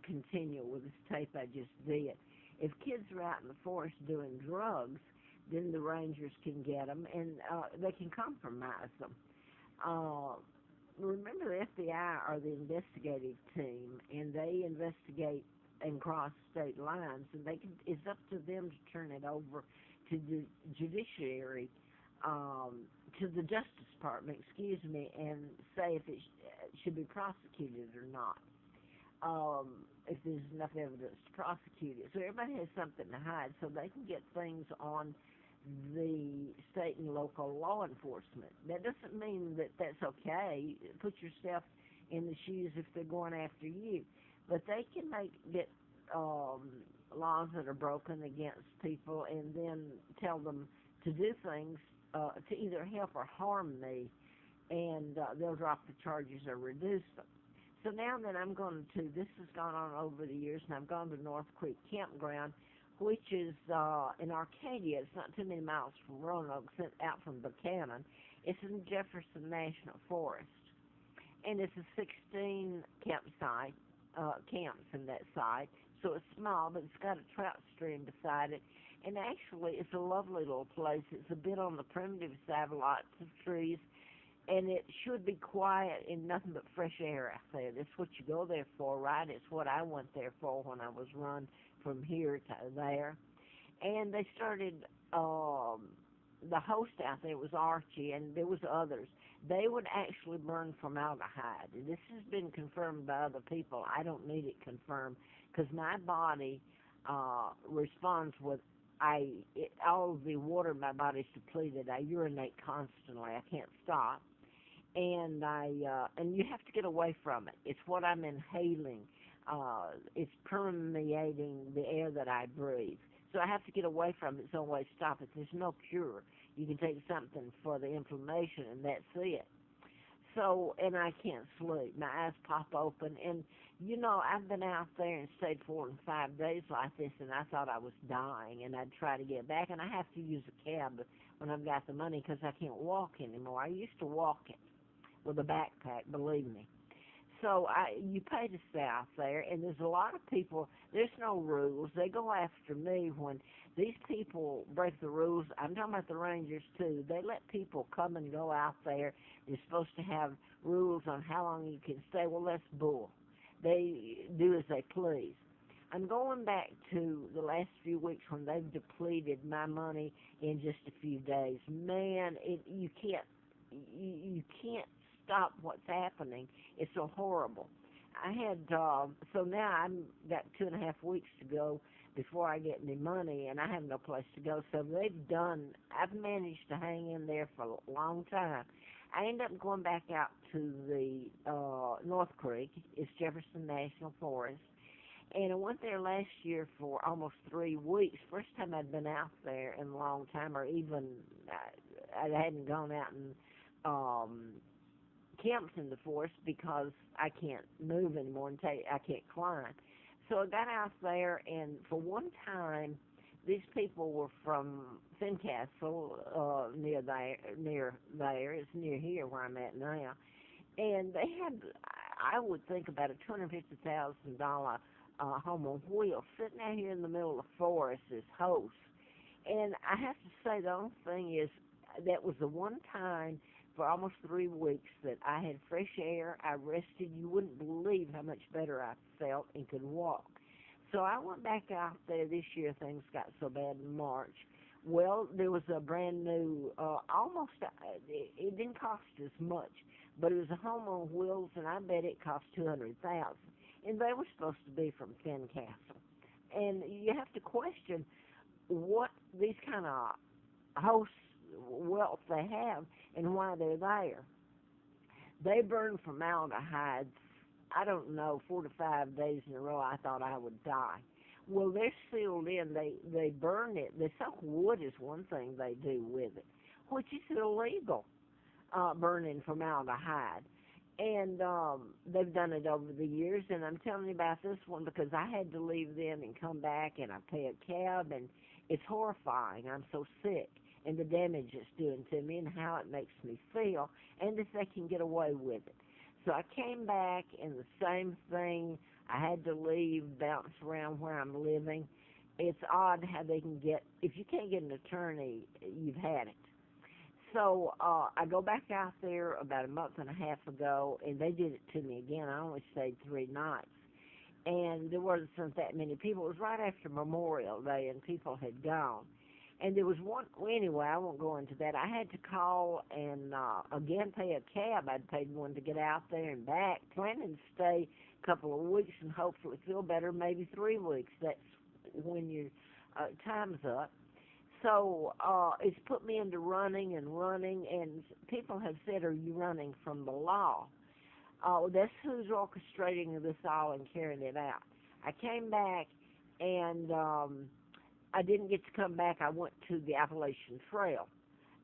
continue with this tape I just did. If kids are out in the forest doing drugs, then the rangers can get them, and they can compromise them. Uh, Remember, the FBI are the investigative team, and they investigate and cross state lines, and it's up to them to turn it over to the judiciary, to the Justice Department, excuse me, and say if it should be prosecuted or not. If there's enough evidence to prosecute it. So everybody has something to hide, so they can get things on the state and local law enforcement. That doesn't mean that that's okay. Put yourself in the shoes if they're going after you. But they can get laws that are broken against people and then tell them to do things to either help or harm me, and they'll drop the charges or reduce them. So now that this has gone on over the years, and I've gone to North Creek Campground, which is in Arcadia. It's not too many miles from Roanoke, out from Buchanan. It's in Jefferson National Forest. And it's a 16 campsite, camps in that site. So it's small, but it's got a trout stream beside it. And actually, it's a lovely little place. It's a bit on the primitive side, lots of trees. And it should be quiet and nothing but fresh air out there. That's what you go there for, right? It's what I went there for when I was run from here to there. And they started, the host out there was Archie, and there was others. They would actually burn formaldehyde. And this has been confirmed by other people. I don't need it confirmed because my body responds with, all of the water in my body is depleted. I urinate constantly. I can't stop. And and you have to get away from it. It's what I'm inhaling. It's permeating the air that I breathe. So I have to get away from it. It's the only way to stop it. There's no cure. You can take something for the inflammation, and that's it. So, and I can't sleep. My eyes pop open. And, I've been out there and stayed 4 and 5 days like this, and I thought I was dying, and I'd try to get back. And I have to use a cab when I've got the money because I can't walk anymore. I used to walk it with a backpack, believe me. So you pay to stay out there, and there's a lot of people. There's no rules. They go after me when these people break the rules. I'm talking about the rangers, too. They let people come and go out there. They're supposed to have rules on how long you can stay. Well, that's bull. They do as they please. I'm going back to the last few weeks when they've depleted my money in just a few days. Man, you can't stop what's happening. It's so horrible. I had so now I've got 2.5 weeks to go before I get any money, and I have no place to go. So I've managed to hang in there for a long time. I ended up going back out to the North Creek. It's Jefferson National Forest. And I went there last year for almost 3 weeks. First time I'd been out there in a long time, or even I hadn't gone out and camped in the forest because I can't move anymore and I can't climb. So I got out there, and for one time, these people were from Fincastle, near there. It's near here where I'm at now. And they had, I would think, about a $250,000 home on wheels sitting out here in the middle of the forest as hosts. And I have to say, the only thing is, that was the one time for almost 3 weeks that I had fresh air. I rested. You wouldn't believe how much better I felt and could walk. So I went back out there this year. Things got so bad in March. Well, there was a brand new, it didn't cost as much, but it was a home on wheels, and I bet it cost $200,000. And they were supposed to be from Fincastle. And you have to question what these kind of hosts wealth they have and why they're there. They burn formaldehyde, I don't know, 4 to 5 days in a row. I thought I would die. Well, they're sealed in. They burn it. They soak wood is one thing they do with it, which is illegal, burning formaldehyde. And they've done it over the years, and I'm telling you about this one because I had to leave them and come back, and I pay a cab, and it's horrifying. I'm so sick, and the damage it's doing to me and how it makes me feel, and if they can get away with it. So I came back, and the same thing. I had to leave, bounce around where I'm living. It's odd how they can get, if you can't get an attorney, you've had it. So I go back out there about a month and a half ago, and they did it to me again. I only stayed 3 nights. And there wasn't that many people. It was right after Memorial Day, and people had gone. And there was one, well, anyway, I won't go into that. I had to call and, again, pay a cab. I'd paid one to get out there and back, planning to stay a couple of weeks and hopefully feel better, maybe 3 weeks. That's when your time's up. So it's put me into running, and people have said, are you running from the law? That's who's orchestrating this all and carrying it out. I came back, and I didn't get to come back. I went to the Appalachian Trail.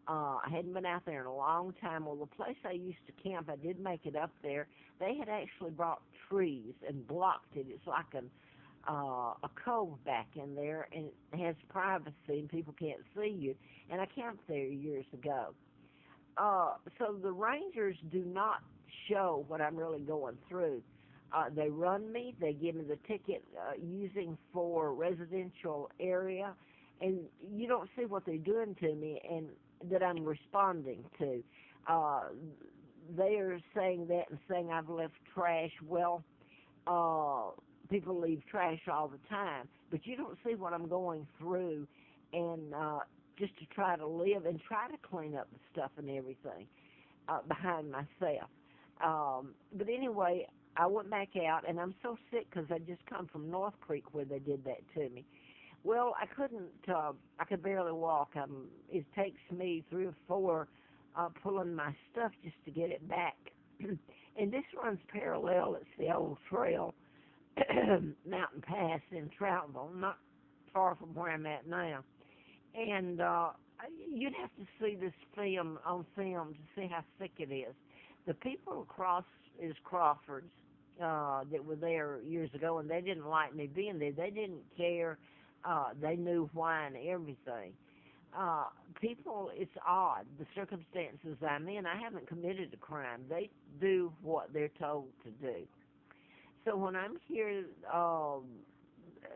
I hadn't been out there in a long time. Well, the place I used to camp, I did make it up there. They had actually brought trees and blocked it. It's like a cove back in there, and it has privacy, and people can't see you. And I camped there years ago. So the rangers do not show what I'm really going through. They run me. They give me the ticket using for residential area, and you don't see what they're doing to me and that I'm responding to. They are saying that and saying I've left trash. Well, people leave trash all the time, but you don't see what I'm going through, and just to try to live and try to clean up the stuff and everything behind myself. But anyway, I went back out, and I'm so sick because I just come from North Creek where they did that to me. Well, I couldn't, I could barely walk. It takes me 3 or 4 pulling my stuff just to get it back. And this runs parallel. It's the old trail, Mountain Pass in Troutville, not far from where I'm at now. And you'd have to see this film on film to see how sick it is. The people across is Crawfords that were there years ago, and they didn't like me being there. They didn't care. They knew why and everything. People, it's odd, the circumstances I'm in. I haven't committed a crime. They do what they're told to do. So when I'm here,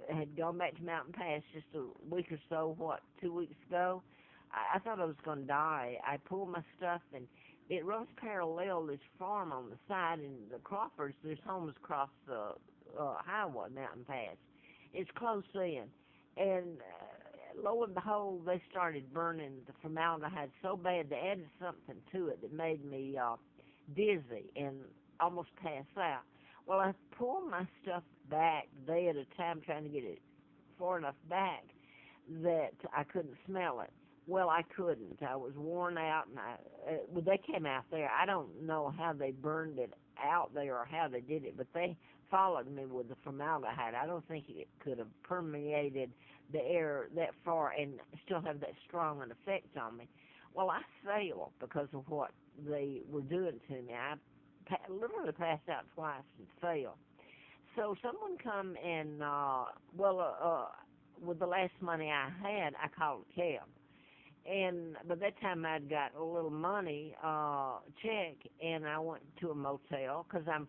had gone back to Mountain Pass just a week or so, 2 weeks ago, I thought I was going to die. I pulled my stuff, and it runs parallel this farm on the side, and the Crawfords, there's homes across the highway, Mountain Pass. It's close in. And lo and behold, they started burning the formaldehyde so bad they added something to it that made me dizzy and almost pass out. Well, I pulled my stuff back day at a time, trying to get it far enough back that I couldn't smell it. Well, I couldn't. I was worn out, and well, they came out there. I don't know how they burned it out there or how they did it, but they followed me with the formaldehyde. I don't think it could have permeated the air that far and still have that strong an effect on me. Well, I failed because of what they were doing to me. I literally passed out twice and failed. So someone come and, with the last money I had, I called a cab. And by that time, I'd got a little money check, and I went to a motel because I'm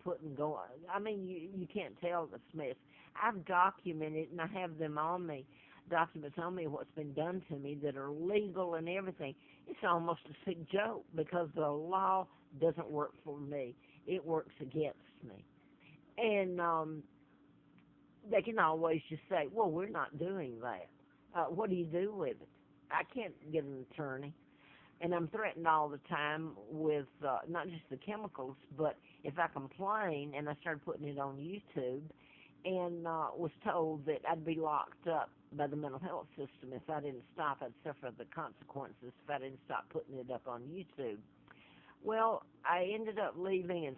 I mean, you can't tell the Smiths. I've documented, and I have them on me, documents on me of what's been done to me that are legal and everything. It's almost a sick joke because the law doesn't work for me. It works against me. And they can always just say, well, we're not doing that. What do you do with it? I can't get an attorney, and I'm threatened all the time with not just the chemicals, but if I complain, and I started putting it on YouTube, and was told that I'd be locked up by the mental health system if I didn't stop. I'd suffer the consequences if I didn't stop putting it up on YouTube. Well, I ended up leaving in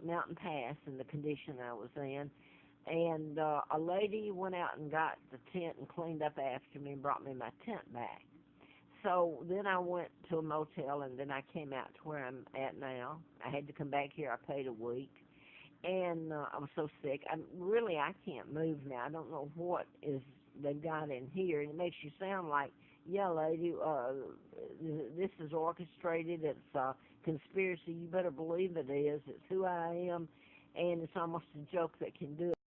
Mountain Pass in the condition I was in, and a lady went out and got the tent and cleaned up after me and brought me my tent back. So then I went to a motel, and then I came out to where I'm at now. I had to come back here. I paid a week, and I was so sick. I can't move now. I don't know what they've got in here, and it makes you sound like, yeah, lady, this is orchestrated. It's conspiracy, you better believe it is. It's who I am, and it's almost a joke that can do it.